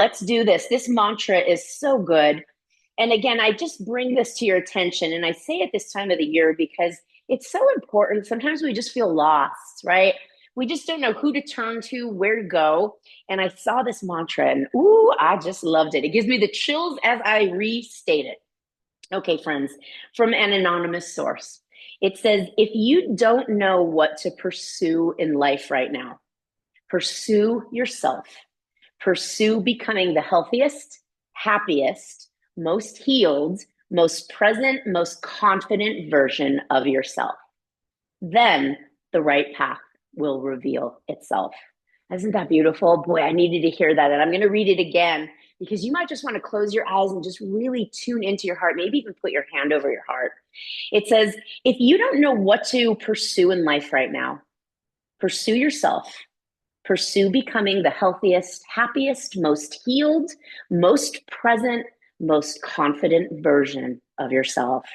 Let's do this. This mantra is so good. And again, I just bring this to your attention. And I say it this time of the year because it's so important. Sometimes we just feel lost, right? We just don't know who to turn to, where to go. And I saw this mantra and ooh, I just loved it. It gives me the chills as I restate it. Okay, friends, from an anonymous source. It says, if you don't know what to pursue in life right now, pursue yourself. Pursue becoming the healthiest, happiest, most healed, most present, most confident version of yourself. Then the right path will reveal itself. Isn't that beautiful? Boy, I needed to hear that. And I'm going to read it again because you might just want to close your eyes and just really tune into your heart, maybe even put your hand over your heart. It says, if you don't know what to pursue in life right now, pursue yourself. Pursue becoming the healthiest, happiest, most healed, most present, most confident version of yourself.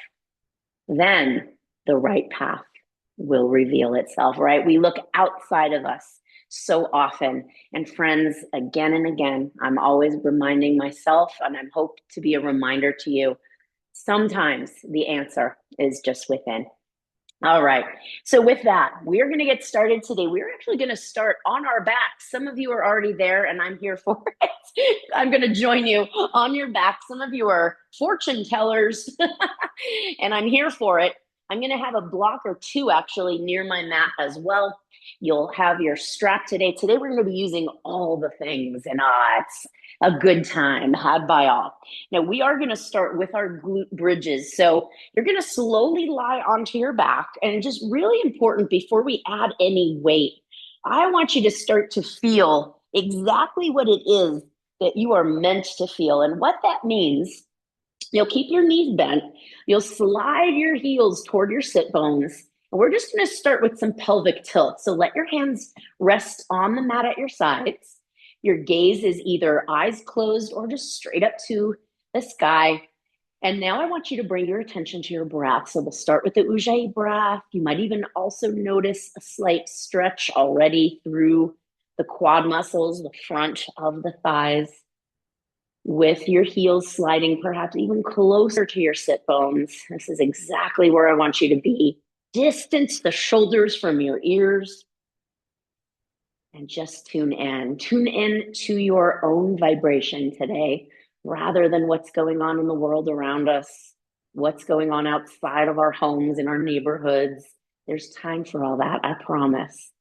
Then the right path will reveal itself, right? We look outside of us so often. And friends, again and again, I'm always reminding myself, and I'm hope to be a reminder to you. Sometimes the answer is just within. All right. So with that, we're going to get started today. We're actually going to start on our back. Some of you are already there and I'm here for it. I'm going to join you on your back. Some of you are fortune tellers and I'm here for it. I'm going to have a block or two actually near my mat as well. You'll have your strap today. Today we're going to be using all the things and it's a good time had by all. Now we are going to start with our glute bridges. So you're going to slowly lie onto your back. And just really important before we add any weight, I want you to start to feel exactly what it is that you are meant to feel. And what that means, you'll keep your knees bent, you'll slide your heels toward your sit bones. And we're just going to start with some pelvic tilt. So let your hands rest on the mat at your sides. Your gaze is either eyes closed or just straight up to the sky. And now I want you to bring your attention to your breath. So we'll start with the Ujjayi breath. You might even also notice a slight stretch already through the quad muscles, the front of the thighs, with your heels sliding perhaps even closer to your sit bones. This is exactly where I want you to be. Distance the shoulders from your ears and just tune in. Tune in to your own vibration today rather than what's going on in the world around us, what's going on outside of our homes, in our neighborhoods. There's time for all that, I promise.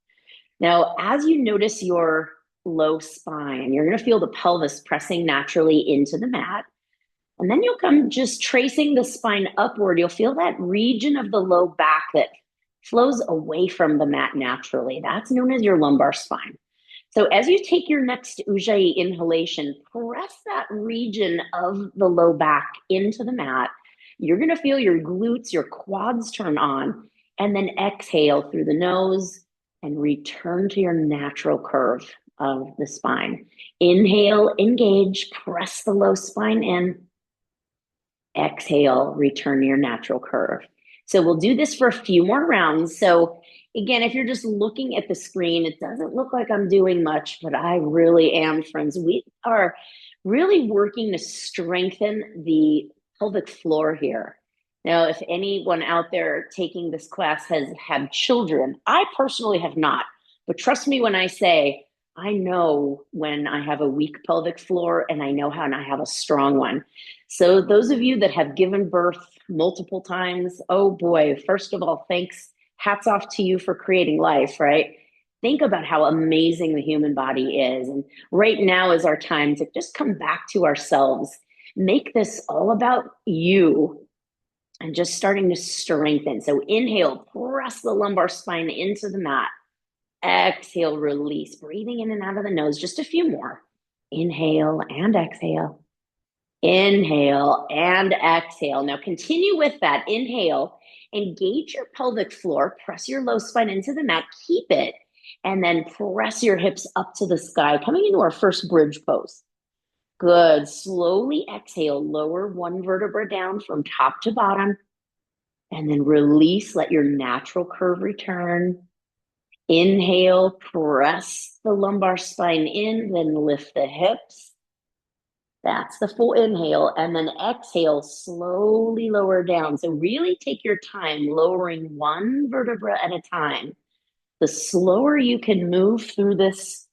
Now, as you notice your low spine, you're going to feel the pelvis pressing naturally into the mat. And then you'll come just tracing the spine upward. You'll feel that region of the low back that flows away from the mat naturally. That's known as your lumbar spine. So as you take your next Ujjayi inhalation, press that region of the low back into the mat. You're going to feel your glutes, your quads turn on, and then exhale through the nose and return to your natural curve of the spine. Inhale, engage, press the low spine in. Exhale, return to your natural curve. So we'll do this for a few more rounds. So again, if you're just looking at the screen, it doesn't look like I'm doing much, but I really am, friends. We are really working to strengthen the pelvic floor here. Now, if anyone out there taking this class has had children, I personally have not, but trust me when I say, I know when I have a weak pelvic floor and I know how I have a strong one. So those of you that have given birth multiple times, oh boy, first of all, thanks, hats off to you for creating life, right? Think about how amazing the human body is. And right now is our time to just come back to ourselves, make this all about you and just starting to strengthen. So inhale, press the lumbar spine into the mat. Exhale, release, breathing in and out of the nose. Just a few more. Inhale and exhale. Inhale and exhale. Now continue with that. Inhale, engage your pelvic floor, press your low spine into the mat, keep it, and then press your hips up to the sky, coming into our first bridge pose. Good. Slowly exhale, lower one vertebra down from top to bottom, and then release, let your natural curve return. Inhale, press the lumbar spine in, then lift the hips. That's the full inhale. And then exhale, slowly lower down. So really take your time lowering one vertebra at a time. The slower you can move through this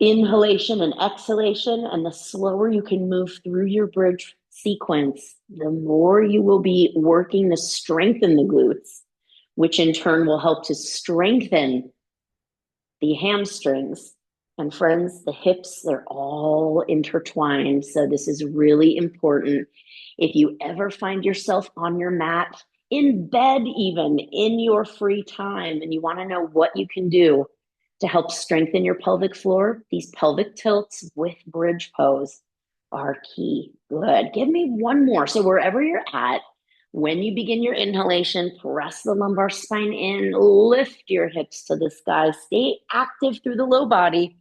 inhalation and exhalation, and the slower you can move through your bridge sequence, the more you will be working to strengthen the glutes, which in turn will help to strengthen the hamstrings. And friends, the hips, they're all intertwined. So this is really important. If you ever find yourself on your mat, in bed, even in your free time, and you want to know what you can do to help strengthen your pelvic floor, these pelvic tilts with bridge pose are key. Good. Give me one more. So wherever you're at, when you begin your inhalation, press the lumbar spine in, lift your hips to the sky, stay active through the low body,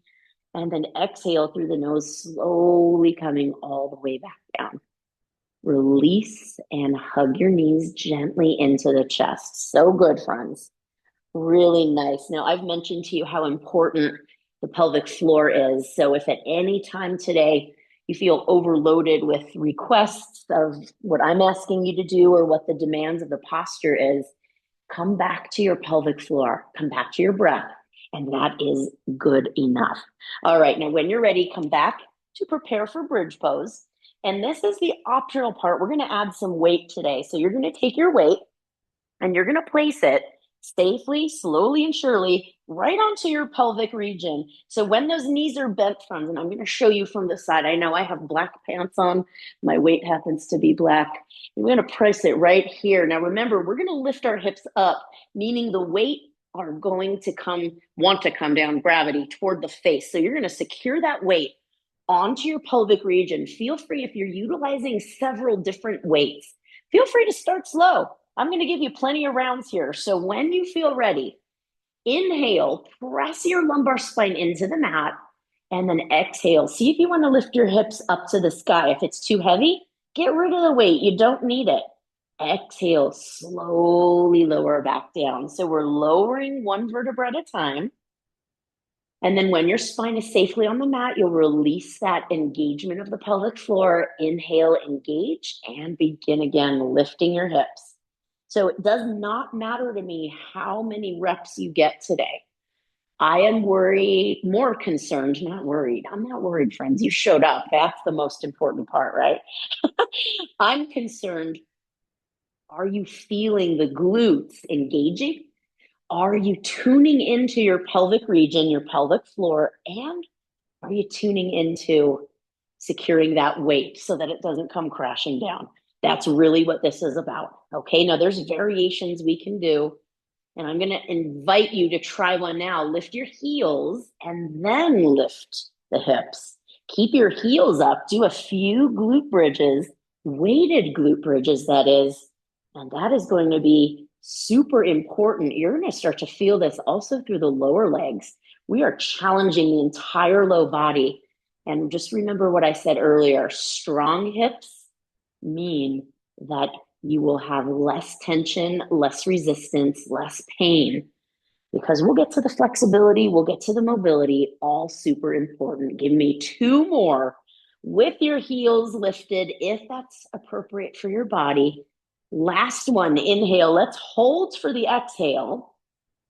and then exhale through the nose, slowly coming all the way back down. Release and hug your knees gently into the chest. So good, friends. Really nice. Now, I've mentioned to you how important the pelvic floor is. So if at any time today you feel overloaded with requests of what I'm asking you to do or what the demands of the posture is, come back to your pelvic floor, come back to your breath, and that is good enough. All right, now when you're ready, come back to prepare for bridge pose. And this is the optional part. We're going to add some weight today. So you're going to take your weight and you're going to place it safely, slowly, and surely right onto your pelvic region. So when those knees are bent, friends, and I'm going to show you from the side. I know I have black pants on. My weight happens to be black. We're going to press it right here. Now, remember, we're going to lift our hips up, meaning the weight are going to want to come down, gravity toward the face. So you're going to secure that weight onto your pelvic region. Feel free, if you're utilizing several different weights, feel free to start slow. I'm going to give you plenty of rounds here. So when you feel ready, inhale, press your lumbar spine into the mat, and then exhale. See if you want to lift your hips up to the sky. If it's too heavy, get rid of the weight. You don't need it. Exhale, slowly lower back down. So we're lowering one vertebra at a time. And then when your spine is safely on the mat, you'll release that engagement of the pelvic floor. Inhale, engage, and begin again, lifting your hips. So it does not matter to me how many reps you get today. I am more concerned, not worried. I'm not worried, friends. You showed up. That's the most important part, right? I'm concerned. Are you feeling the glutes engaging? Are you tuning into your pelvic region, your pelvic floor, and are you tuning into securing that weight so that it doesn't come crashing down? That's really what this is about. Okay, now there's variations we can do, and I'm going to invite you to try one now. Lift your heels and then lift the hips. Keep your heels up. Do a few glute bridges, weighted glute bridges, that is, and that is going to be super important. You're going to start to feel this also through the lower legs. We are challenging the entire low body. And just remember what I said earlier, strong hips mean that you will have less tension, less resistance, less pain, because we'll get to the flexibility, we'll get to the mobility, all super important. Give me two more with your heels lifted, if that's appropriate for your body. Last one, inhale. Let's hold for the exhale.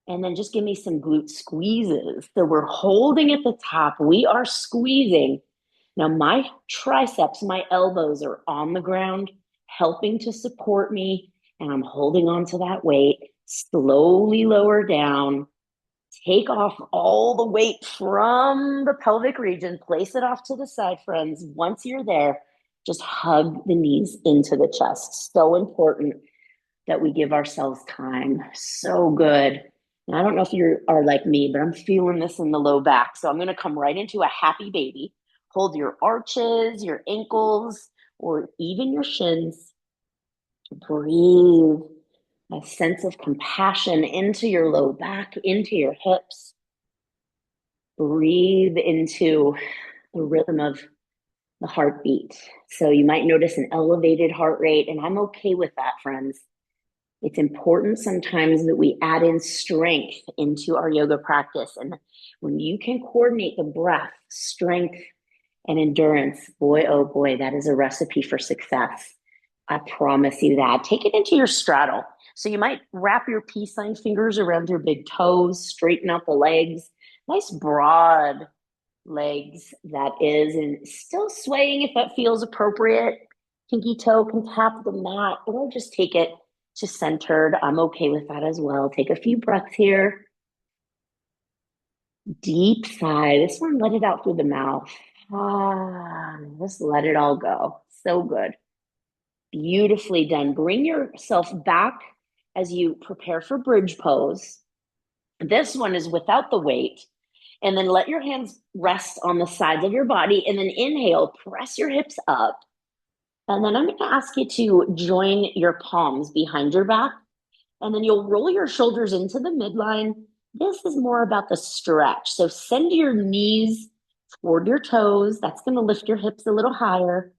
And then just give me some glute squeezes. So we're holding at the top. We are squeezing. Now my triceps, my elbows are on the ground, helping to support me. And I'm holding on to that weight. Slowly lower down. Take off all the weight from the pelvic region. Place it off to the side, friends. Once you're there, just hug the knees into the chest. So important that we give ourselves time. So good. And I don't know if you are like me, but I'm feeling this in the low back. So I'm going to come right into a happy baby. Hold your arches, your ankles, or even your shins. Breathe a sense of compassion into your low back, into your hips. Breathe into the rhythm of the heartbeat. So you might notice an elevated heart rate, and I'm okay with that, friends. It's important sometimes that we add in strength into our yoga practice. And when you can coordinate the breath, strength, And endurance, boy, oh boy, that is a recipe for success. I promise you that. Take it into your straddle. So you might wrap your peace sign fingers around your big toes, straighten out the legs. Nice broad legs, that is, and still swaying if that feels appropriate. Pinky toe can tap the mat or just take it to centered. I'm okay with that as well. Take a few breaths here. Deep sigh. This one, let it out through the mouth. Just let it all go. So good. Beautifully done. Bring yourself back as you prepare for bridge pose. This one is without the weight. And then let your hands rest on the sides of your body. And then inhale, press your hips up. And then I'm going to ask you to join your palms behind your back. And then you'll roll your shoulders into the midline. This is more about the stretch. So send your knees toward your toes. That's going to lift your hips a little higher.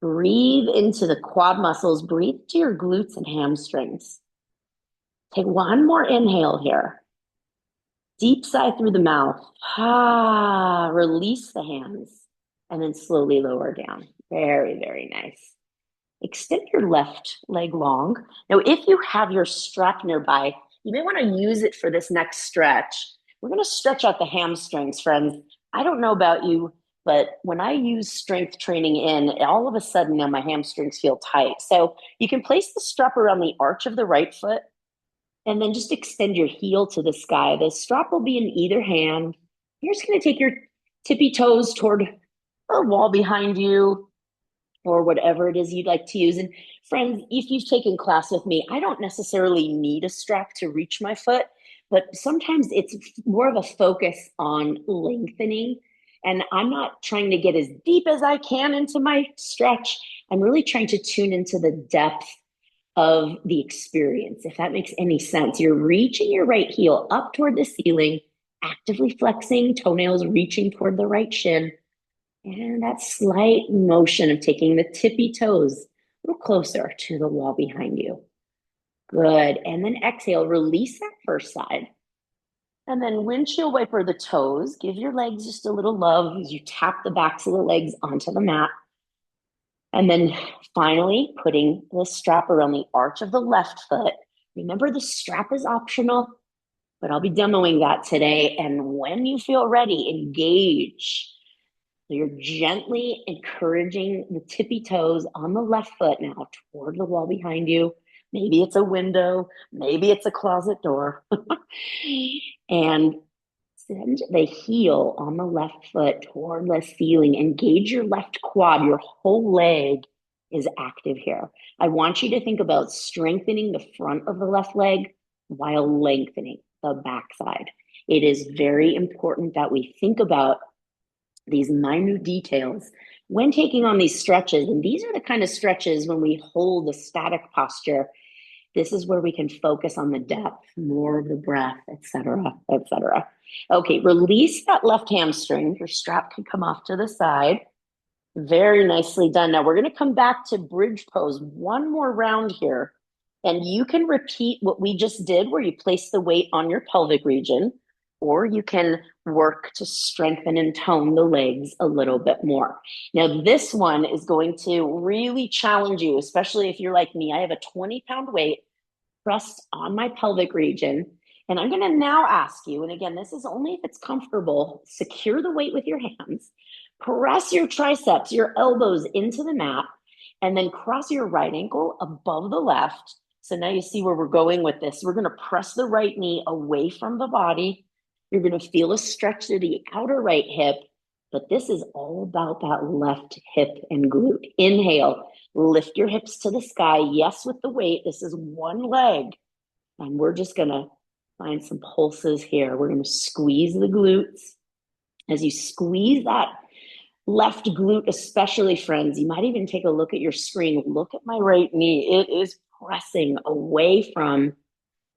Breathe into the quad muscles. Breathe to your glutes and hamstrings. Take one more inhale here. Deep sigh through the mouth. Release the hands and then slowly lower down. Very, very nice. Extend your left leg long. Now, if you have your strap nearby, you may want to use it for this next stretch. We're going to stretch out the hamstrings, friends. I don't know about you, but when I use strength training in, all of a sudden now my hamstrings feel tight. So you can place the strap around the arch of the right foot and then just extend your heel to the sky. The strap will be in either hand. You're just going to take your tippy toes toward a wall behind you or whatever it is you'd like to use. And friends, if you've taken class with me, I don't necessarily need a strap to reach my foot, but sometimes it's more of a focus on lengthening. And I'm not trying to get as deep as I can into my stretch. I'm really trying to tune into the depth of the experience, if that makes any sense. You're reaching your right heel up toward the ceiling, actively flexing, toenails reaching toward the right shin. And that slight motion of taking the tippy toes a little closer to the wall behind you. Good. And then exhale, release that first side. And then windshield wiper the toes. Give your legs just a little love as you tap the backs of the legs onto the mat. And then finally, putting the strap around the arch of the left foot. Remember, the strap is optional, but I'll be demoing that today. And when you feel ready, engage. So you're gently encouraging the tippy toes on the left foot now toward the wall behind you. Maybe it's a window, maybe it's a closet door. And send the heel on the left foot toward the ceiling. Engage your left quad. Your whole leg is active here. I want you to think about strengthening the front of the left leg while lengthening the backside. It is very important that we think about these minute details when taking on these stretches. And these are the kind of stretches when we hold a static posture. This is where we can focus on the depth, more of the breath, etc., etc. Okay, release that left hamstring. Your strap can come off to the side. Very nicely done. Now we're going to come back to bridge pose one more round here. And you can repeat what we just did, where you place the weight on your pelvic region, or you can work to strengthen and tone the legs a little bit more. Now, this one is going to really challenge you, especially if you're like me. I have a 20-pound weight pressed on my pelvic region. And I'm going to now ask you, and again, this is only if it's comfortable, secure the weight with your hands, press your triceps, your elbows into the mat, and then cross your right ankle above the left. So now you see where we're going with this. We're going to press the right knee away from the body. You're going to feel a stretch to the outer right hip, but this is all about that left hip and glute. Inhale, lift your hips to the sky. Yes, with the weight. This is one leg. And we're just going to find some pulses here. We're going to squeeze the glutes. As you squeeze that left glute, especially, friends, you might even take a look at your screen. Look at my right knee. It is pressing away from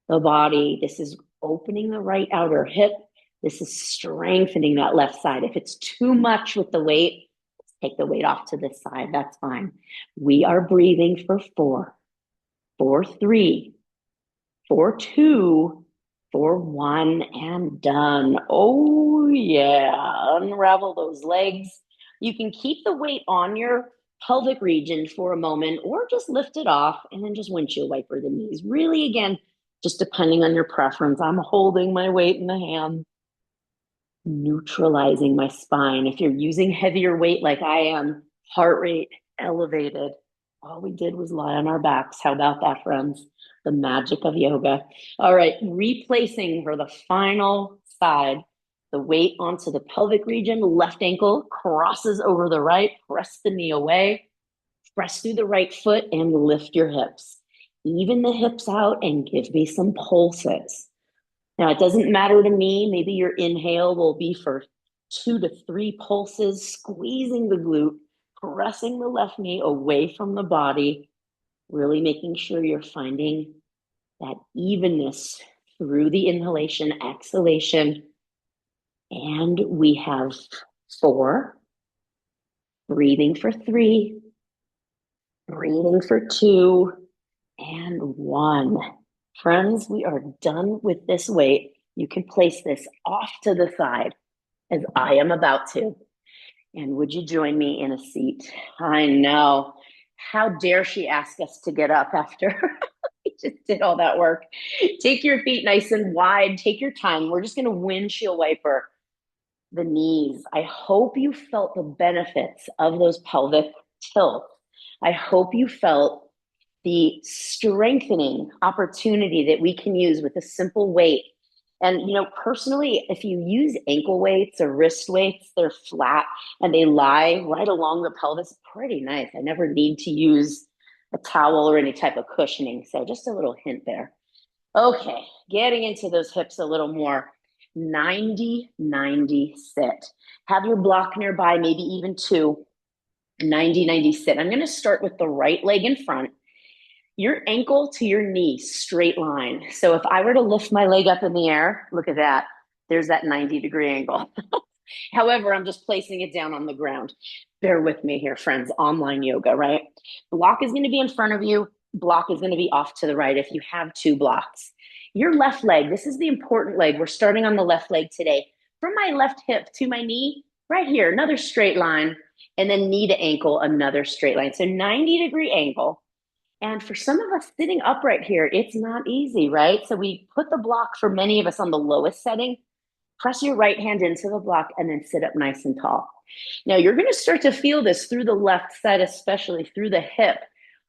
the body. This is opening the right outer hip. This is strengthening that left side. If it's too much with the weight, take the weight off to this side. That's fine. We are breathing for 4, 4, 3, 4, 2, 4, 1, and done. Oh, yeah. Unravel those legs. You can keep the weight on your pelvic region for a moment or just lift it off and then just windshield wiper the knees. Really, again, just depending on your preference. I'm holding my weight in the hand, neutralizing my spine. If you're using heavier weight like I am, heart rate elevated. All we did was lie on our backs. How about that, friends? The magic of yoga. All right, replacing for the final side, the weight onto the pelvic region, left ankle crosses over the right, press the knee away, press through the right foot and lift your hips. Even the hips out and give me some pulses. Now, it doesn't matter to me. Maybe your inhale will be for 2 to 3 pulses, squeezing the glute, pressing the left knee away from the body, really making sure you're finding that evenness through the inhalation, exhalation. And we have 4, breathing for 3, breathing for 2, and 1. Friends, we are done with this weight. You can place this off to the side as I am about to. And would you join me in a seat? I know. How dare she ask us to get up after we just did all that work? Take your feet nice and wide. Take your time. We're just going to windshield wiper the knees. I hope you felt the benefits of those pelvic tilts. I hope you felt the strengthening opportunity that we can use with a simple weight. And, personally, if you use ankle weights or wrist weights, they're flat and they lie right along the pelvis. Pretty nice. I never need to use a towel or any type of cushioning. So just a little hint there. Okay, getting into those hips a little more. 90-90 sit. Have your block nearby, maybe even 2. 90-90 sit. I'm going to start with the right leg in front. Your ankle to your knee, straight line. So if I were to lift my leg up in the air, look at that. There's that 90-degree angle. However, I'm just placing it down on the ground. Bear with me here, friends. Online yoga, right? Block is going to be in front of you. Block is going to be off to the right if you have 2 blocks. Your left leg, this is the important leg. We're starting on the left leg today. From my left hip to my knee, right here, another straight line. And then knee to ankle, another straight line. So 90-degree angle. And for some of us sitting upright here, it's not easy, right? So we put the block for many of us on the lowest setting. Press your right hand into the block and then sit up nice and tall. Now you're going to start to feel this through the left side, especially through the hip.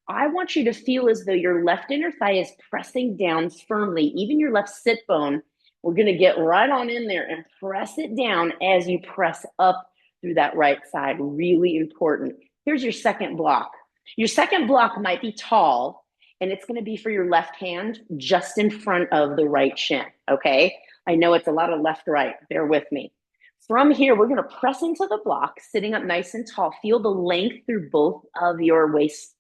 I want you to feel as though your left inner thigh is pressing down firmly, even your left sit bone. We're going to get right on in there and press it down as you press up through that right side. Really important. Here's your second block. Your second block might be tall, and it's going to be for your left hand just in front of the right shin, okay? I know it's a lot of left-right. Bear with me. From here, we're going to press into the block, sitting up nice and tall. Feel the length through both of your waists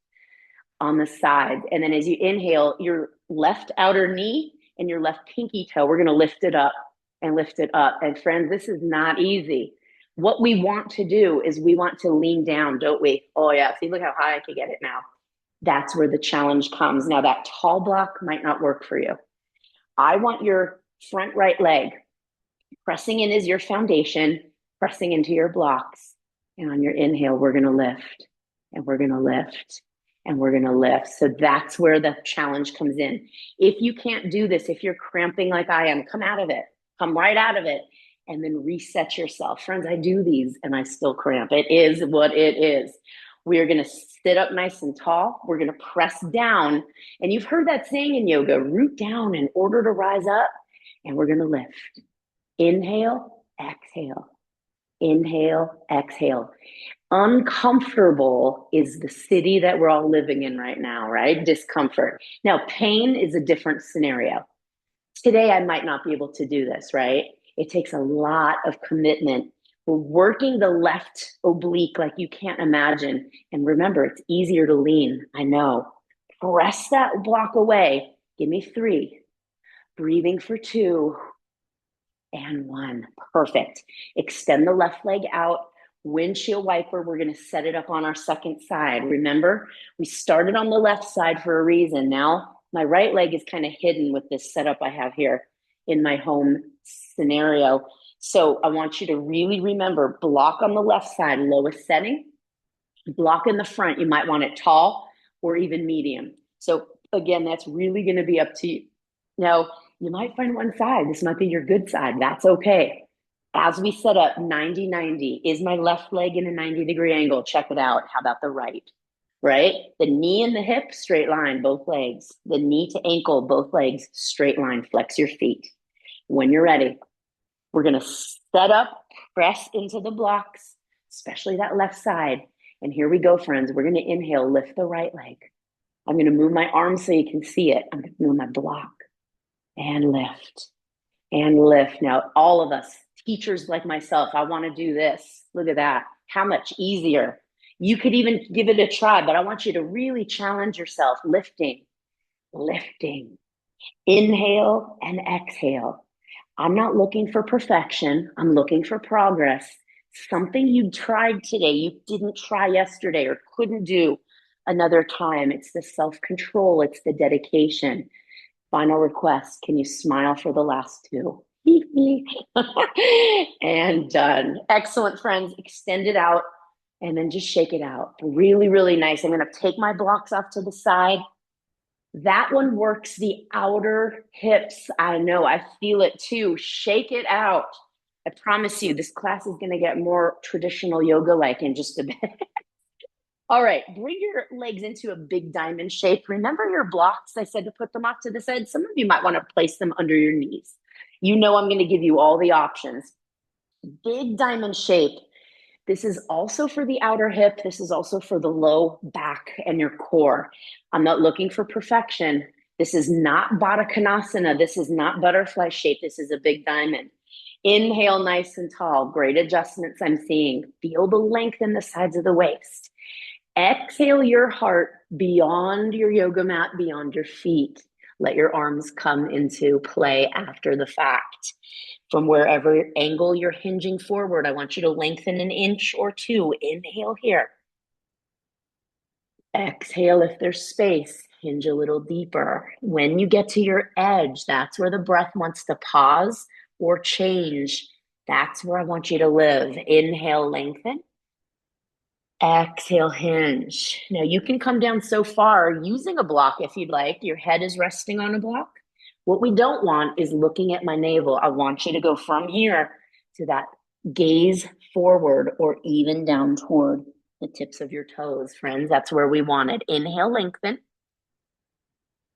on the side. And then as you inhale, your left outer knee and your left pinky toe, we're going to lift it up and lift it up. And friends, this is not easy. What we want to do is we want to lean down, don't we? Oh yeah, see, look how high I can get it now. That's where the challenge comes. Now that tall block might not work for you. I want your front right leg pressing in as your foundation, pressing into your blocks. And on your inhale, we're going to lift and we're going to lift and we're going to lift. So that's where the challenge comes in. If you can't do this, if you're cramping like I am, come out of it, come right out of it. And then reset yourself. Friends, I do these and I still cramp. It is what it is. We are going to sit up nice and tall. We're going to press down. And you've heard that saying in yoga, root down in order to rise up. And we're going to lift. Inhale, exhale. Inhale, exhale. Uncomfortable is the city that we're all living in right now, right? Discomfort. Now, pain is a different scenario. Today, I might not be able to do this, right? It takes a lot of commitment. We're working the left oblique like you can't imagine. And remember, it's easier to lean. I know. Press that block away. Give me 3. Breathing for 2. And 1. Perfect. Extend the left leg out. Windshield wiper. We're going to set it up on our second side. Remember, we started on the left side for a reason. Now, my right leg is kind of hidden with this setup I have here in my home scenario. So I want you to really remember block on the left side, lowest setting, block in the front. You might want it tall or even medium. So again, that's really going to be up to you. Now, you might find one side. This might be your good side. That's okay. As we set up 90-90, is my left leg in a 90-degree angle? Check it out. How about the right? Right? The knee and the hip, straight line, both legs. The knee to ankle, both legs, straight line. Flex your feet. When you're ready, we're going to set up, press into the blocks, especially that left side. And here we go, friends. We're going to inhale, lift the right leg. I'm going to move my arm so you can see it. I'm going to move my block and lift and lift. Now, all of us, teachers like myself, I want to do this. Look at that. How much easier. You could even give it a try, but I want you to really challenge yourself. Lifting, lifting. Inhale and exhale. I'm not looking for perfection. I'm looking for progress. Something you tried today, you didn't try yesterday or couldn't do another time. It's the self-control, it's the dedication. Final request, can you smile for the last two? And done. Excellent, friends. Extend it out and then just shake it out. Really, really nice. I'm going to take my blocks off to the side. That one works the outer hips. I know, I feel it too. Shake it out. I promise you, this class is going to get more traditional yoga like in just a bit. All right, bring your legs into a big diamond shape. Remember your blocks? I said to put them off to the side. Some of you might want to place them under your knees. You know, I'm going to give you all the options. Big diamond shape. This is also for the outer hip. This is also for the low back and your core. I'm not looking for perfection. This is not Baddha Konasana. This is not butterfly shape. This is a big diamond. Inhale nice and tall. Great adjustments I'm seeing. Feel the length in the sides of the waist. Exhale your heart beyond your yoga mat, beyond your feet. Let your arms come into play after the fact. From wherever angle you're hinging forward, I want you to lengthen an inch or two. Inhale here. Exhale if there's space. Hinge a little deeper. When you get to your edge, that's where the breath wants to pause or change. That's where I want you to live. Inhale, lengthen. Exhale, hinge. Now you can come down so far using a block if you'd like. Your head is resting on a block. What we don't want is looking at my navel. I want you to go from here to that gaze forward or even down toward the tips of your toes, friends. That's where we want it. Inhale, lengthen.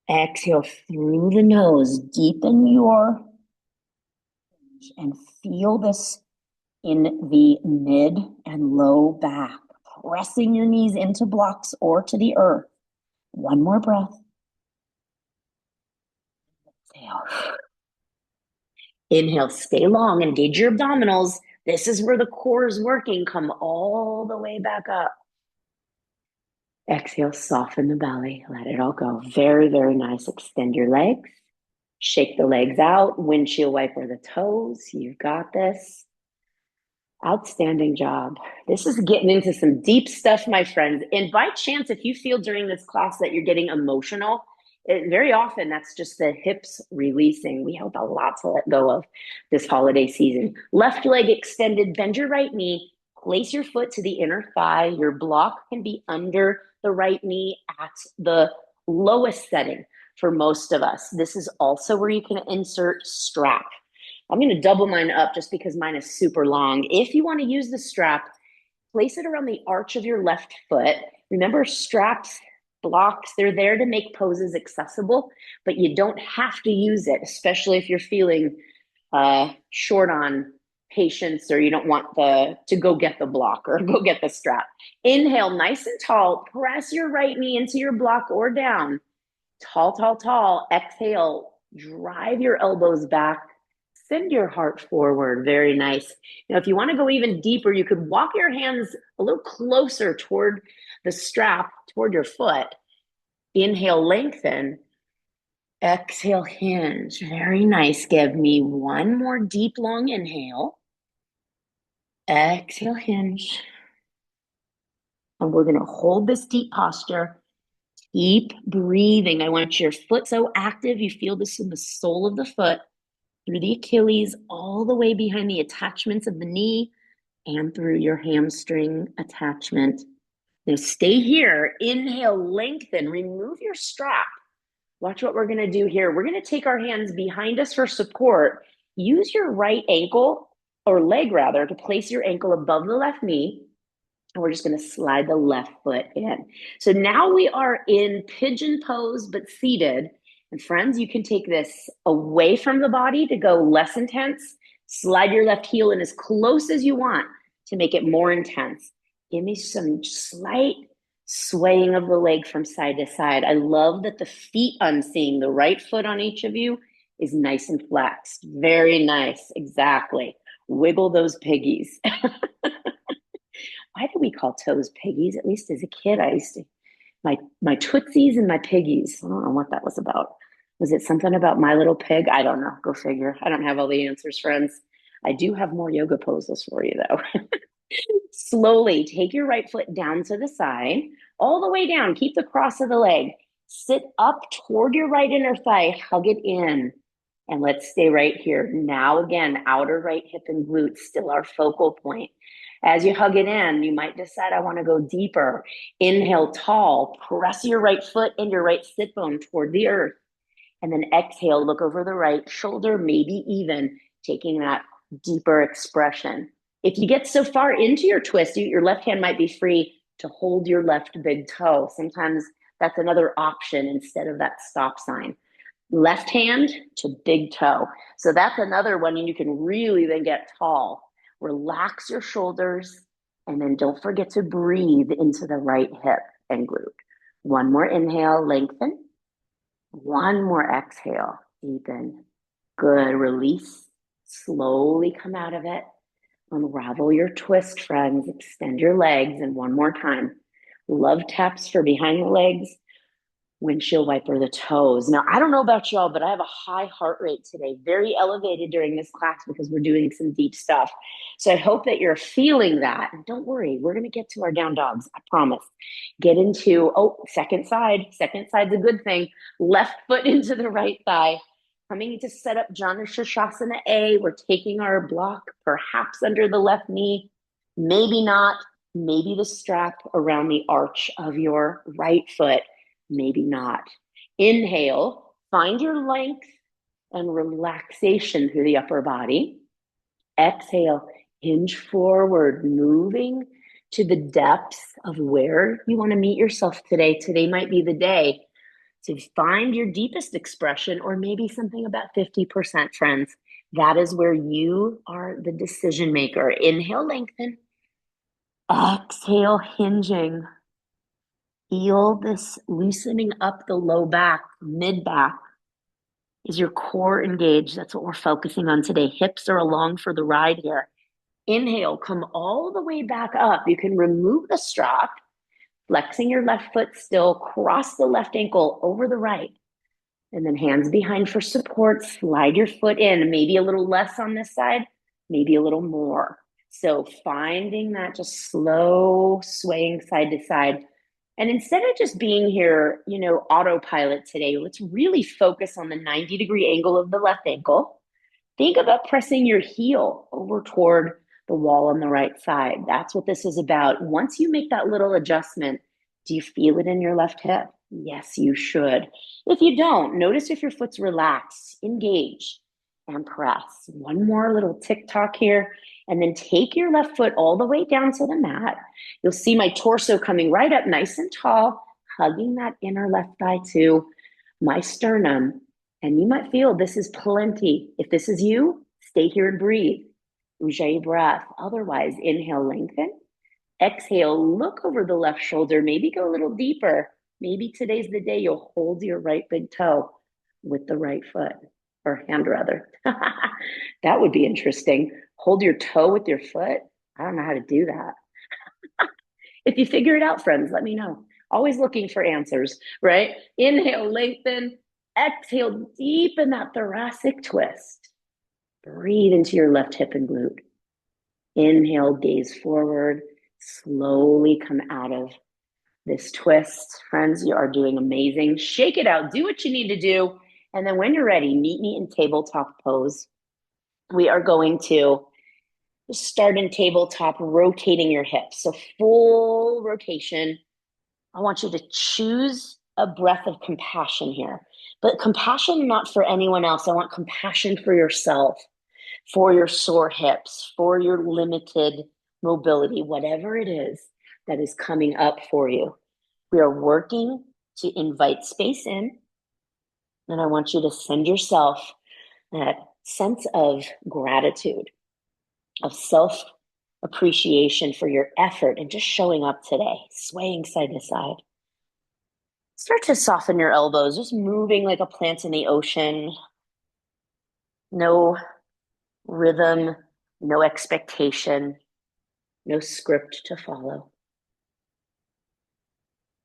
Exhale through the nose. Deepen your and feel this in the mid and low back. Pressing your knees into blocks or to the earth. One more breath. Exhale. Inhale, stay long, engage your abdominals. This is where the core is working. Come all the way back up. Exhale, soften the belly. Let it all go. Very, very nice. Extend your legs. Shake the legs out. Windshield wiper the toes. You've got this. Outstanding job. This is getting into some deep stuff, my friends. And by chance, if you feel during this class that you're getting emotional, very often that's just the hips releasing. We have a lot to let go of this holiday season. Left leg extended, bend your right knee, place your foot to the inner thigh. Your block can be under the right knee at the lowest setting for most of us. This is also where you can insert strap. I'm going to double mine up just because mine is super long. If you want to use the strap, place it around the arch of your left foot. Remember, straps, blocks, they're there to make poses accessible, but you don't have to use it, especially if you're feeling short on patience or you don't want to go get the block or go get the strap. Inhale, nice and tall. Press your right knee into your block or down. Tall, tall, tall. Exhale, drive your elbows back. Send your heart forward. Very nice. Now, if you want to go even deeper, you could walk your hands a little closer toward the strap, toward your foot. Inhale, lengthen. Exhale, hinge. Very nice. Give me one more deep, long inhale. Exhale, hinge. And we're going to hold this deep posture. Keep breathing. I want your foot so active. You feel this in the sole of the foot. through the Achilles, all the way behind the attachments of the knee and through your hamstring attachment. Now stay here. Inhale, lengthen, remove your strap. Watch what we're going to do here. We're going to take our hands behind us for support. Use your right ankle or leg rather to place your ankle above the left knee. And we're just going to slide the left foot in. So now we are in pigeon pose, but seated. And friends, you can take this away from the body to go less intense. Slide your left heel in as close as you want to make it more intense. Give me some slight swaying of the leg from side to side. I love that the feet I'm seeing, the right foot on each of you is nice and flexed. Very nice. Exactly. Wiggle those piggies. Why do we call toes piggies? At least as a kid, I used to my tootsies and my piggies. I don't know what that was about. Was it something about My Little Pig? I don't know. Go figure. I don't have all the answers, friends. I do have more yoga poses for you, though. Slowly take your right foot down to the side, all the way down. Keep the cross of the leg. Sit up toward your right inner thigh. Hug it in. And let's stay right here. Now, again, outer right hip and glute, still our focal point. As you hug it in, you might decide, I want to go deeper. Inhale, tall. Press your right foot and your right sit bone toward the earth. And then exhale, look over the right shoulder, maybe even taking that deeper expression. If you get so far into your twist, your left hand might be free to hold your left big toe. Sometimes that's another option instead of that stop sign. Left hand to big toe. So that's another one, and you can really then get tall. Relax your shoulders, and then don't forget to breathe into the right hip and glute. One more inhale, lengthen. One more exhale, deepen. Good, release. Slowly come out of it. Unravel your twist, friends. Extend your legs, and one more time. Love taps for behind the legs. Windshield wiper the toes. Now, I don't know about y'all, but I have a high heart rate today, very elevated during this class because we're doing some deep stuff. So I hope that you're feeling that. And don't worry, we're going to get to our down dogs. I promise. Get into, second side. Second side's a good thing. Left foot into the right thigh. Coming to set up Janu Shirshasana A. We're taking our block perhaps under the left knee. Maybe not. Maybe the strap around the arch of your right foot. Maybe not. Inhale, find your length and relaxation through the upper body. Exhale, hinge forward, moving to the depths of where you want to meet yourself today. Today might be the day to find your deepest expression, or maybe something about 50%, friends. That is where you are the decision maker. Inhale, lengthen. Exhale, hinging. Feel this loosening up the low back, mid back. Is your core engaged? That's what we're focusing on today. Hips are along for the ride here. Inhale, come all the way back up. You can remove the strap, flexing your left foot still, cross the left ankle over the right. And then hands behind for support. Slide your foot in, maybe a little less on this side, maybe a little more. So finding that just slow swaying side to side. And instead of just being here, autopilot today, let's really focus on the 90-degree angle of the left ankle. Think about pressing your heel over toward the wall on the right side. That's what this is about. Once you make that little adjustment, do you feel it in your left hip? Yes, you should. If you don't, notice if your foot's relaxed, engage, and press. One more little tick tock here. And then take your left foot all the way down to the mat. You'll see my torso coming right up nice and tall, hugging that inner left thigh to my sternum. And you might feel this is plenty. If this is you, stay here and breathe. Ujjayi breath. Otherwise, inhale, lengthen. Exhale, look over the left shoulder. Maybe go a little deeper. Maybe today's the day you'll hold your right big toe with the right foot, or hand rather. That would be interesting. Hold your toe with your foot. I don't know how to do that. If you figure it out, friends, let me know. Always looking for answers, right? Inhale, lengthen. Exhale, deepen that thoracic twist. Breathe into your left hip and glute. Inhale, gaze forward. Slowly come out of this twist. Friends, you are doing amazing. Shake it out. Do what you need to do. And then when you're ready, meet me in tabletop pose. We are going to start in tabletop, rotating your hips. So full rotation. I want you to choose a breath of compassion here, but compassion not for anyone else. I want compassion for yourself, for your sore hips, for your limited mobility, whatever it is that is coming up for you. We are working to invite space in, and I want you to send yourself that sense of gratitude, of self appreciation for your effort and just showing up today, swaying side to side. Start to soften your elbows, just moving like a plant in the ocean. No rhythm, no expectation, no script to follow.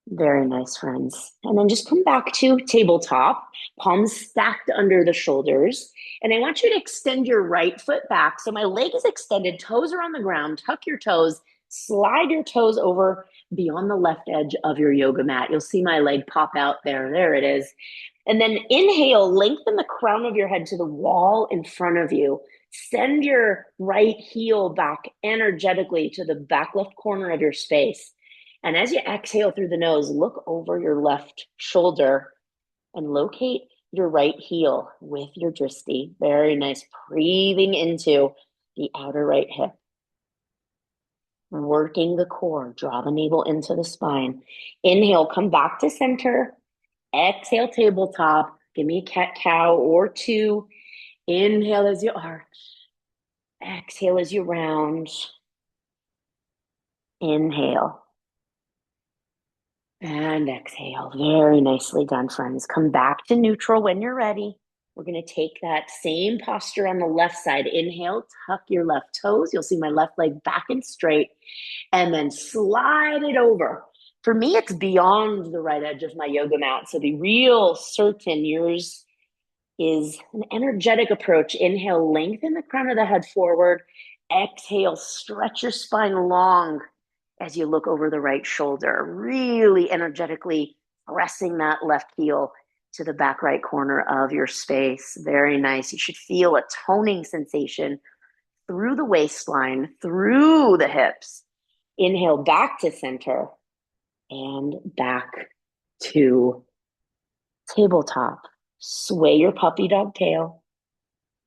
Very nice, friends. And then just come back to tabletop, palms stacked under the shoulders. And I want you to extend your right foot back. So my leg is extended, toes are on the ground. Tuck your toes, slide your toes over beyond the left edge of your yoga mat. You'll see my leg pop out there. There it is. And then inhale, lengthen the crown of your head to the wall in front of you. Send your right heel back energetically to the back left corner of your space. And as you exhale through the nose, look over your left shoulder and locate your right heel with your dristi. Very nice. Breathing into the outer right hip. Working the core. Draw the navel into the spine. Inhale, come back to center. Exhale, tabletop. Give me a cat-cow or two. Inhale as you arch. Exhale as you round. Inhale. And exhale. Very nicely done, friends. Come back to neutral when you're ready. We're going to take that same posture on the left side. Inhale, tuck your left toes. You'll see my left leg back and straight. And then slide it over. For me, it's beyond the right edge of my yoga mat. So be real certain yours is an energetic approach. Inhale, lengthen the crown of the head forward. Exhale, stretch your spine long as you look over the right shoulder, really energetically pressing that left heel to the back right corner of your space. Very nice. You should feel a toning sensation through the waistline, through the hips. Inhale back to center and back to tabletop. Sway your puppy dog tail,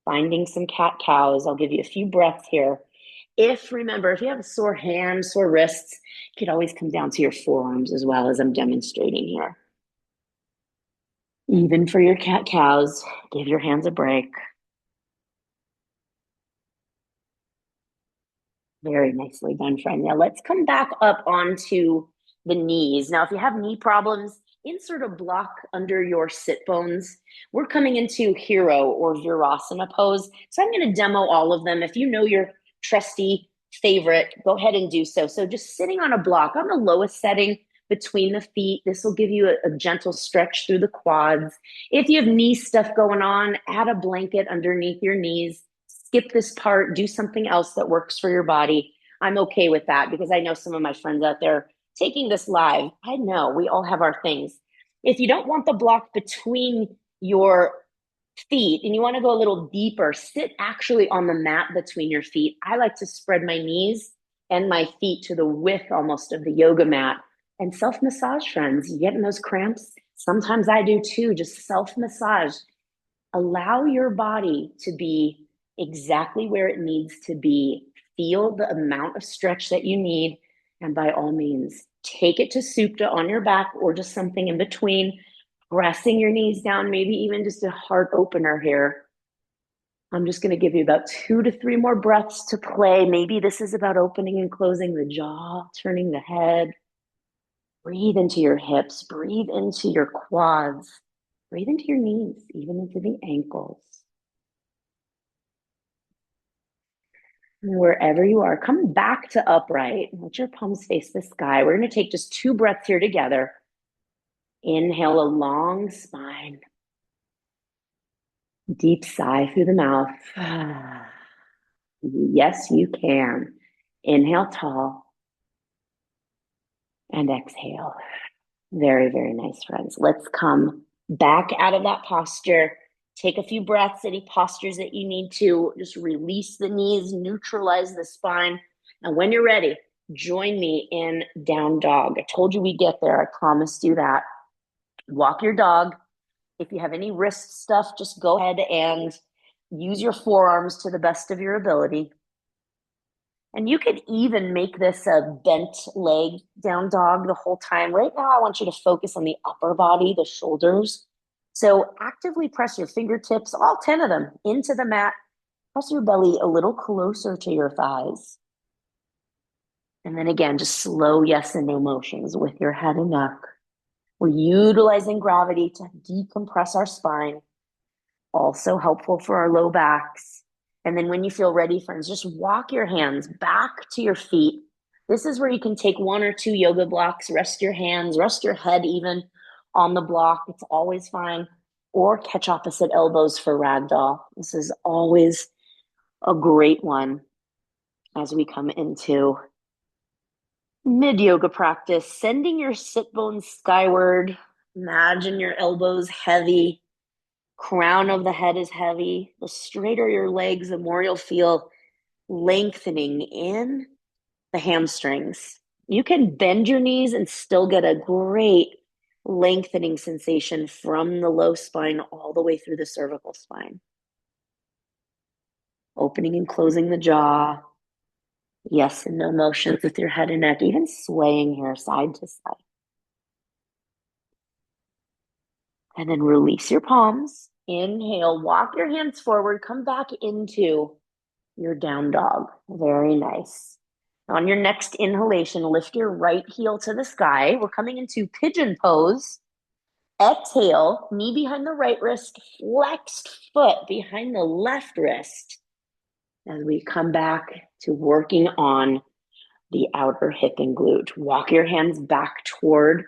finding some cat cows. I'll give you a few breaths here. Remember, if you have a sore hand, sore wrists, you could always come down to your forearms as well as I'm demonstrating here. Even for your cat cows, give your hands a break. Very nicely done, friend. Now let's come back up onto the knees. Now, if you have knee problems, insert a block under your sit bones. We're coming into hero or virasana pose. So I'm going to demo all of them. If you know your trusty favorite, go ahead and do so. So just sitting on a block on the lowest setting between the feet. This will give you a gentle stretch through the quads. If you have knee stuff going on, add a blanket underneath your knees. Skip this part, do something else that works for your body. I'm okay with that because I know some of my friends out there taking this live. I know we all have our things. If you don't want the block between your feet and you want to go a little deeper, sit actually on the mat between your feet. I like to spread my knees and my feet to the width almost of the yoga mat and self-massage, friends. You getting those cramps? Sometimes I do too, just self-massage. Allow your body to be exactly where it needs to be. Feel the amount of stretch that you need. And by all means, take it to supta on your back or just something in between, pressing your knees down, maybe even just a heart opener here. I'm just going to give you about 2 to 3 more breaths to play. Maybe this is about opening and closing the jaw, turning the head. Breathe into your hips, breathe into your quads, breathe into your knees, even into the ankles. Wherever you are, come back to upright. Let your palms face the sky. We're going to take just 2 breaths here together. Inhale a long spine. Deep sigh through the mouth. Yes, you can. Inhale tall and exhale. Very, very nice, friends. Let's come Back out of that posture. Take a few breaths, any postures that you need to. Just release the knees, neutralize the spine. And when you're ready, join me in down dog. I told you we'd get there. I promised you that. Walk your dog. If you have any wrist stuff, just go ahead and use your forearms to the best of your ability. And you could even make this a bent leg down dog the whole time. Right now, I want you to focus on the upper body, the shoulders. So actively press your fingertips, all 10 of them, into the mat. Press your belly a little closer to your thighs. And then again, just slow yes and no motions with your head and neck. We're utilizing gravity to decompress our spine. Also helpful for our low backs. And then when you feel ready, friends, just walk your hands back to your feet. This is where you can take one or two yoga blocks, rest your hands, rest your head even on the block. It's always fine. Or catch opposite elbows for ragdoll. This is always a great one as we come into mid yoga practice. Sending your sit bones skyward. Imagine your elbows heavy. Crown of the head is heavy. The straighter your legs, the more you'll feel lengthening in the hamstrings. You can bend your knees and still get a great lengthening sensation from the low spine all the way through the cervical spine. Opening and closing the jaw. Yes and no motions with your head and neck, even swaying here side to side. And then release your palms. Inhale, walk your hands forward, come back into your down dog. Very nice. On your next inhalation, lift your right heel to the sky. We're coming into pigeon pose. Exhale, knee behind the right wrist, flexed foot behind the left wrist. As we come back to working on the outer hip and glute. Walk your hands back toward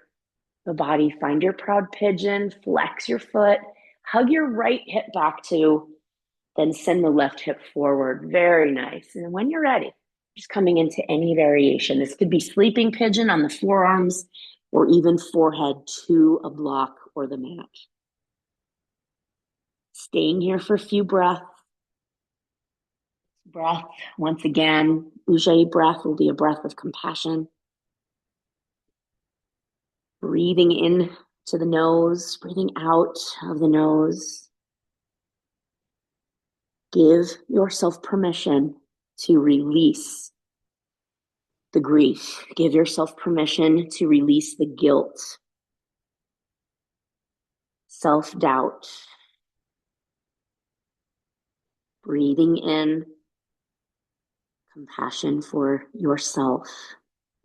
the body. Find your proud pigeon, flex your foot, hug your right hip back to, then send the left hip forward. Very nice. And when you're ready, just coming into any variation. This could be sleeping pigeon on the forearms or even forehead to a block or the mat. Staying here for a few breaths. Breath, once again, Ujjayi breath will be a breath of compassion. Breathing in to the nose, breathing out of the nose. Give yourself permission to release the grief. Give yourself permission to release the guilt, self-doubt. Breathing in compassion for yourself,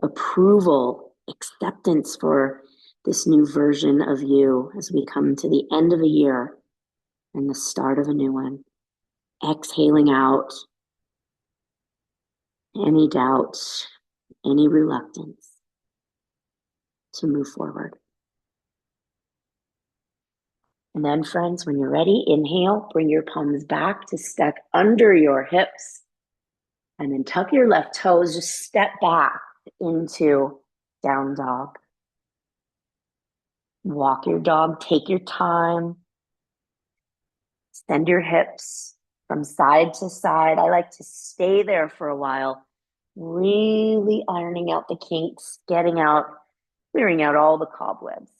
approval, acceptance for this new version of you as we come to the end of a year and the start of a new one. Exhaling out any doubt, any reluctance to move forward. And then, friends, when you're ready, inhale, bring your palms back to stack under your hips. And then tuck your left toes, just step back into down dog. Walk your dog, take your time. Send your hips from side to side. I like to stay there for a while, really ironing out the kinks, clearing out all the cobwebs.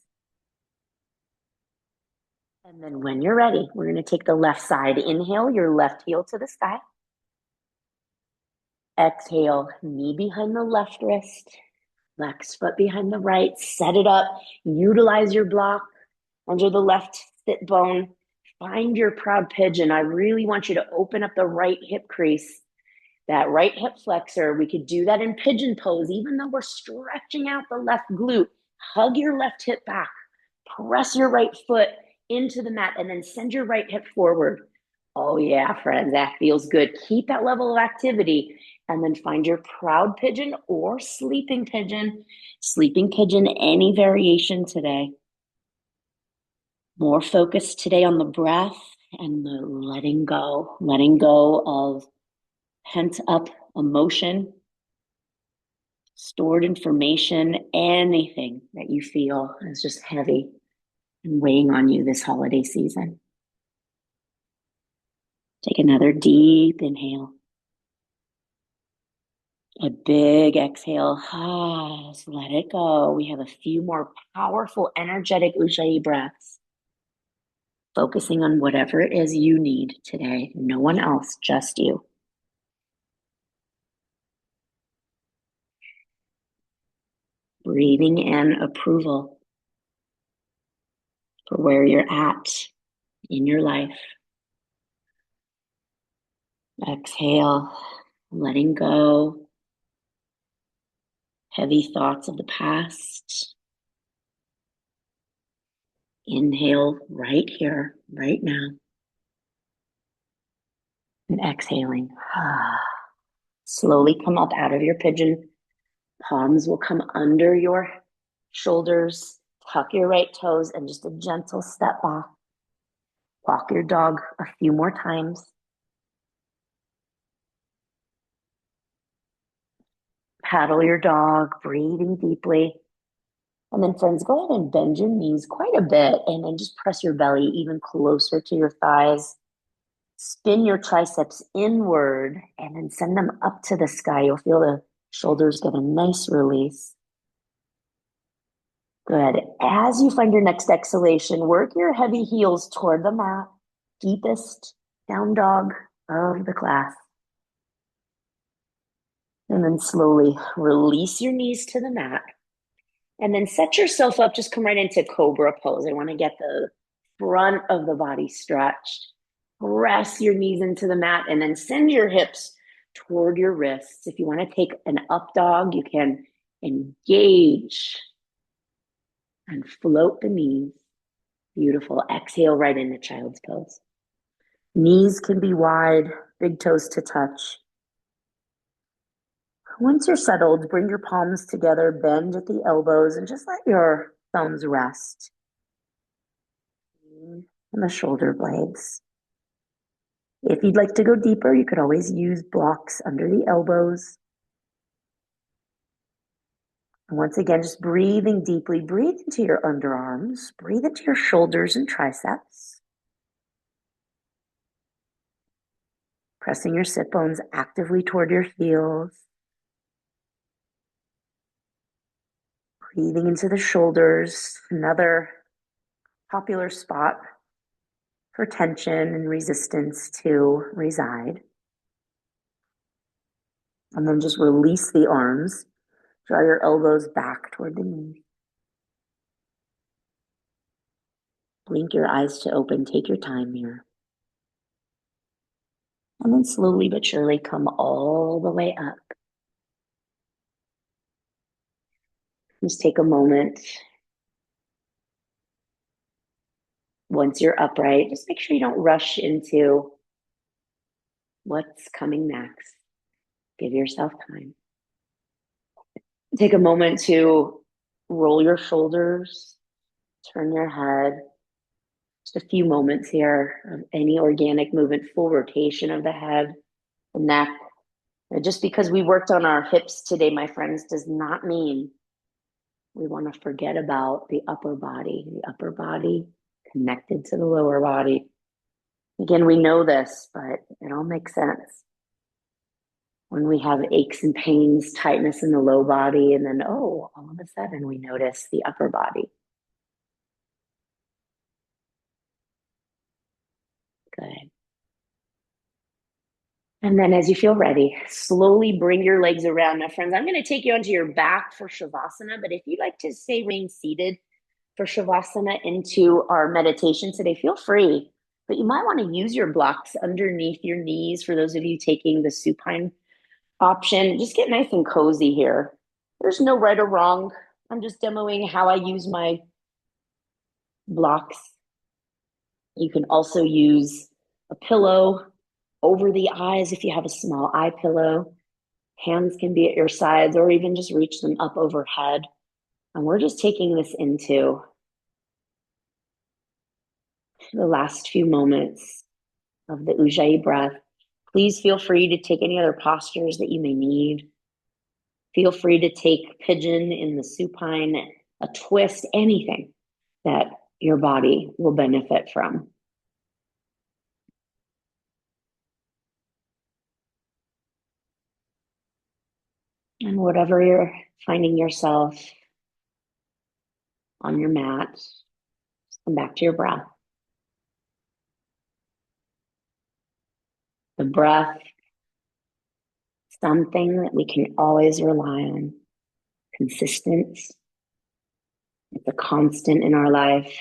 And then when you're ready, we're going to take the left side. Inhale, your left heel to the sky. Exhale, knee behind the left wrist, flex foot behind the right, set it up, utilize your block under the left sit bone. Find your proud pigeon. I really want you to open up the right hip crease, that right hip flexor. We could do that in pigeon pose, even though we're stretching out the left glute. Hug your left hip back, press your right foot into the mat, and then send your right hip forward. Oh yeah, friends, that feels good. Keep that level of activity and then find your proud pigeon or sleeping pigeon. Sleeping pigeon, any variation today. More focus today on the breath and the letting go of pent up emotion, stored information, anything that you feel is just heavy. and weighing on you this holiday season. Take another deep inhale, a big exhale. Just let it go. We have a few more powerful, energetic Ujjayi breaths, focusing on whatever it is you need today. No one else, just you. Breathing in approval for where you're at in your life. Exhale, letting go. Heavy thoughts of the past. Inhale right here, right now. And exhaling. Slowly come up out of your pigeon. Palms will come under your shoulders. Tuck your right toes and just a gentle step back. Walk your dog a few more times. Paddle your dog, breathing deeply. And then, friends, go ahead and bend your knees quite a bit and then just press your belly even closer to your thighs. Spin your triceps inward and then send them up to the sky. You'll feel the shoulders get a nice release. Good. As you find your next exhalation, work your heavy heels toward the mat. Deepest down dog of the class. And then slowly release your knees to the mat. And then set yourself up. Just come right into cobra pose. I want to get the front of the body stretched. Press your knees into the mat and then send your hips toward your wrists. If you want to take an up dog, you can engage and float the knees. Beautiful. Exhale right into child's pose. Knees can be wide, big toes to touch. Once you're settled, bring your palms together, bend at the elbows, and just let your thumbs rest on the shoulder blades. If you'd like to go deeper, you could always use blocks under the elbows. And once again, just breathing deeply, breathe into your underarms, breathe into your shoulders and triceps. Pressing your sit bones actively toward your heels. Breathing into the shoulders, another popular spot for tension and resistance to reside. And then just release the arms. Draw your elbows back toward the knees. Blink your eyes to open. Take your time here. And then slowly but surely come all the way up. Just take a moment. Once you're upright, just make sure you don't rush into what's coming next. Give yourself time. Take a moment to roll your shoulders, turn your head. Just a few moments here of any organic movement, full rotation of the head, the neck. And just because we worked on our hips today, my friends, does not mean we want to forget about the upper body connected to the lower body. Again, we know this, but it all makes sense. When we have aches and pains, tightness in the low body, and then, all of a sudden we notice the upper body. Good. And then as you feel ready, slowly bring your legs around. Now, friends, I'm going to take you onto your back for Shavasana, but if you'd like to stay remain seated for Shavasana into our meditation today, feel free. But you might want to use your blocks underneath your knees for those of you taking the supine option. Just get nice and cozy here. There's no right or wrong. I'm just demoing how I use my blocks. You can also use a pillow over the eyes if you have a small eye pillow. Hands can be at your sides or even just reach them up overhead. And we're just taking this into the last few moments of the Ujjayi breath. Please feel free to take any other postures that you may need. Feel free to take pigeon in the supine, a twist, anything that your body will benefit from. And whatever you're finding yourself on your mat, just come back to your breath. The breath, something that we can always rely on, consistent. It's a constant in our life.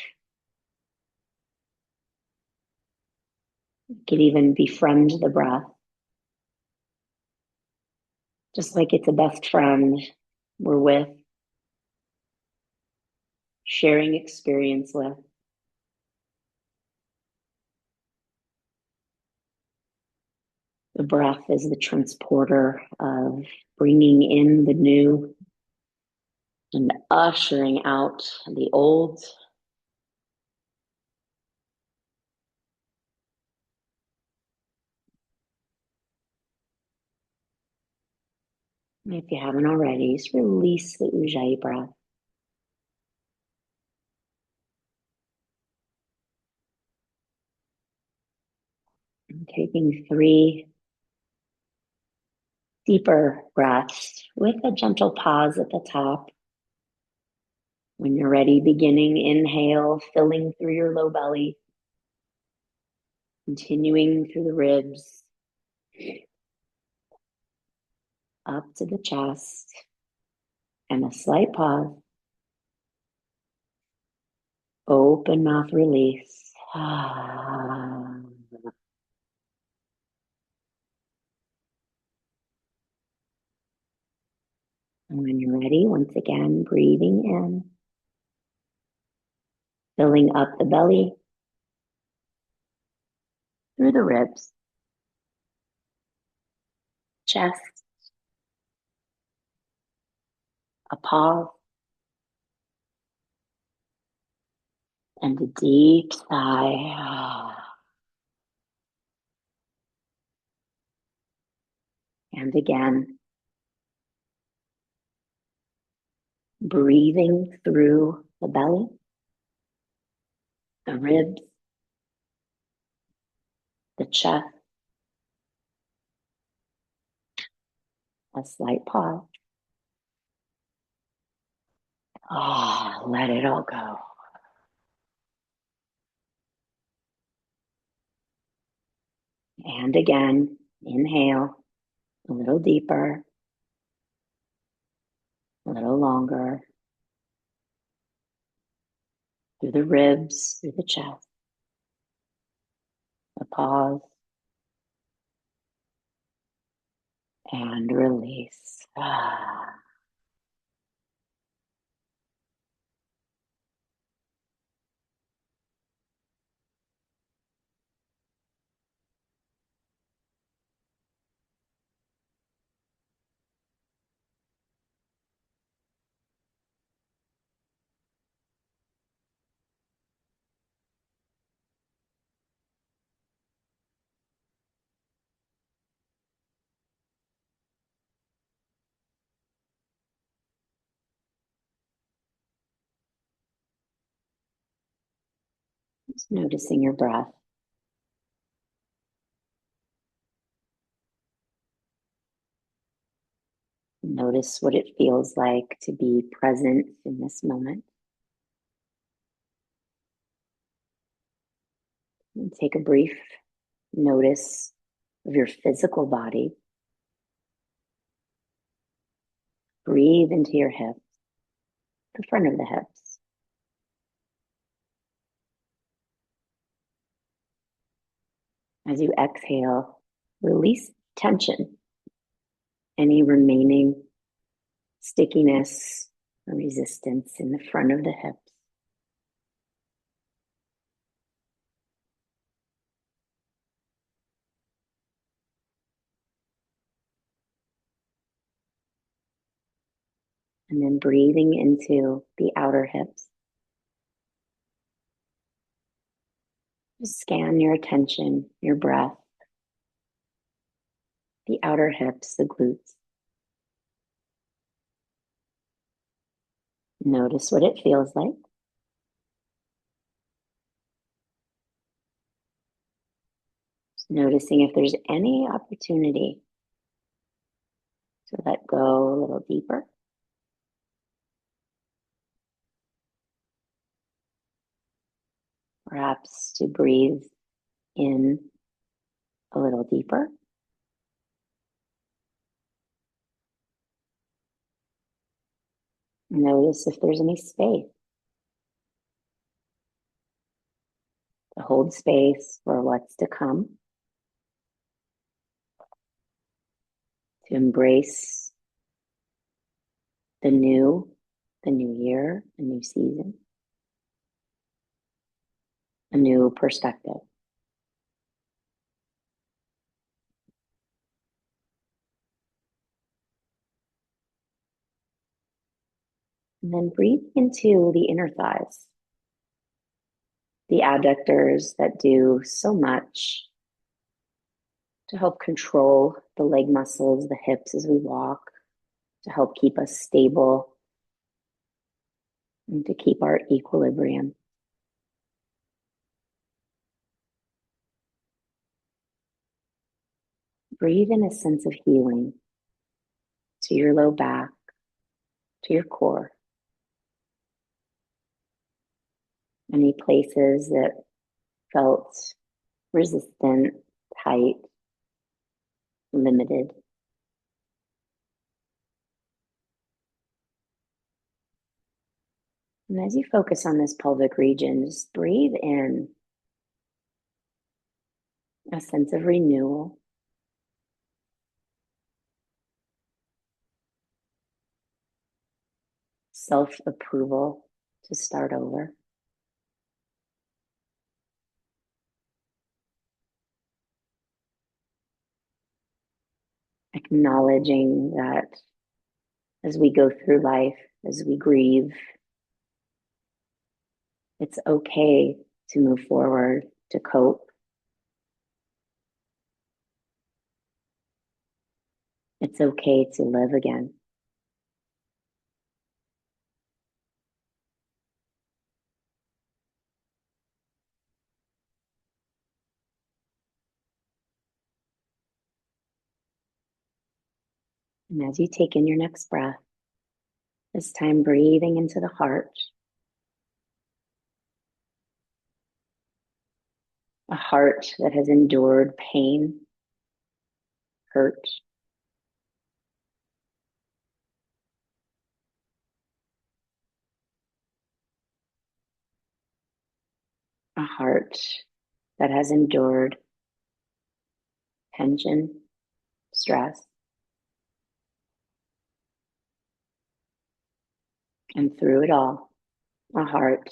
You could even befriend the breath, just like it's a best friend we're with, sharing experience with. The breath is the transporter of bringing in the new and ushering out the old. And if you haven't already, just release the Ujjayi breath. And taking 3 deeper breaths with a gentle pause at the top. When you're ready, beginning inhale, filling through your low belly, continuing through the ribs, up to the chest, and a slight pause. Open mouth release. And when you're ready, once again, breathing in, filling up the belly, through the ribs, chest, a pause, and a deep sigh. And again, breathing through the belly, the ribs, the chest, a slight pause. Let it all go. And again, inhale, a little deeper, a little longer, through the ribs, through the chest, a pause, and release. Just noticing your breath. Notice what it feels like to be present in this moment. And take a brief notice of your physical body. Breathe into your hips, the front of the hips. As you exhale, release tension, any remaining stickiness or resistance in the front of the hips. And then breathing into the outer hips. Just scan your attention, your breath, the outer hips, the glutes. Notice what it feels like. Noticing if there's any opportunity to let go a little deeper. Perhaps to breathe in a little deeper. Notice if there's any space to hold space for what's to come, to embrace the new, the new year, a new season, a new perspective. And then breathe into the inner thighs, the adductors that do so much to help control the leg muscles, the hips as we walk, to help keep us stable and to keep our equilibrium. Breathe in a sense of healing to your low back, to your core. Any places that felt resistant, tight, limited. And as you focus on this pelvic region, just breathe in a sense of renewal. Self-approval to start over. Acknowledging that as we go through life, as we grieve, it's okay to move forward, to cope. It's okay to live again. And as you take in your next breath, this time breathing into the heart, a heart that has endured pain, hurt, a heart that has endured tension, stress, and through it all, a heart,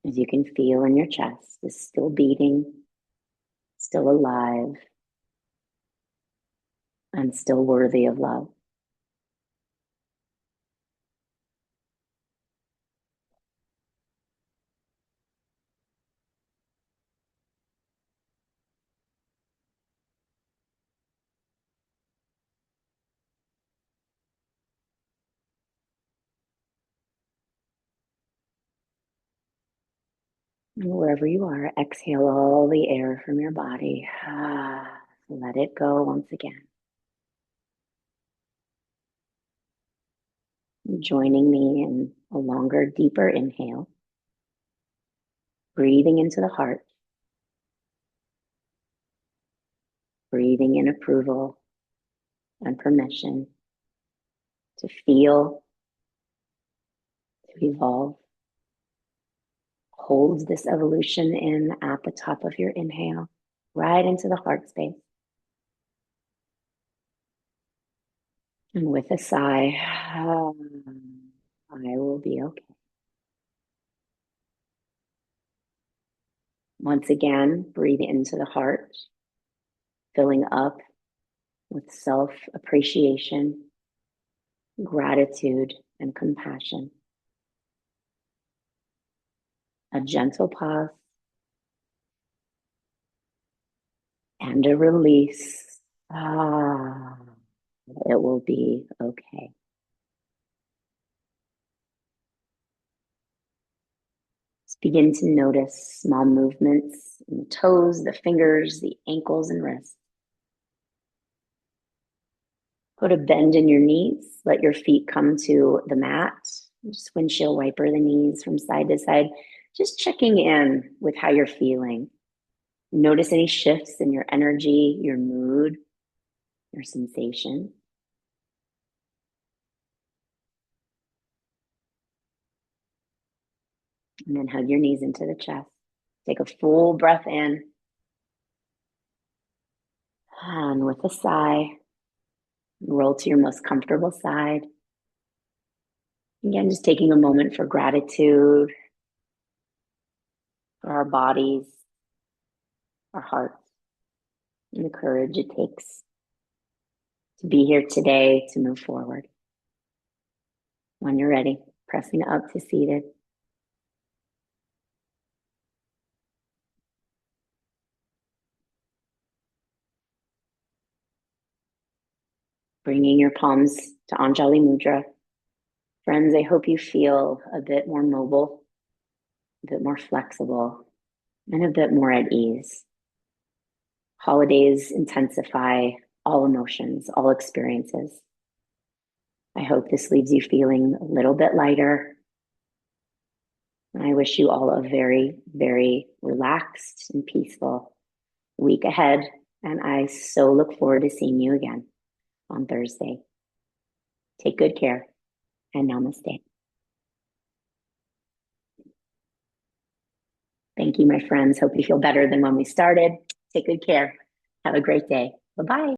as you can feel in your chest, is still beating, still alive, and still worthy of love. And wherever you are, exhale all the air from your body. Let it go once again. Joining me in a longer, deeper inhale. Breathing into the heart. Breathing in approval and permission to feel, to evolve. Hold this evolution in at the top of your inhale, right into the heart space. And with a sigh, I will be okay. Once again, breathe into the heart, filling up with self-appreciation, gratitude, and compassion. A gentle pause and a release. It will be okay. Just begin to notice small movements in the toes, the fingers, the ankles, and wrists. Put a bend in your knees. Let your feet come to the mat. Just windshield wiper the knees from side to side. Just checking in with how you're feeling. Notice any shifts in your energy, your mood, your sensation. And then hug your knees into the chest. Take a full breath in. And with a sigh, roll to your most comfortable side. Again, just taking a moment for gratitude for our bodies, our hearts, and the courage it takes to be here today to move forward. When you're ready, pressing up to seated. Bringing your palms to Anjali Mudra. Friends, I hope you feel a bit more mobile, a bit more flexible, and a bit more at ease. Holidays intensify all emotions, all experiences. I hope this leaves you feeling a little bit lighter. And I wish you all a very, very relaxed and peaceful week ahead. And I so look forward to seeing you again on Thursday. Take good care and namaste. Thank you, my friends. Hope you feel better than when we started. Take good care. Have a great day. Bye bye.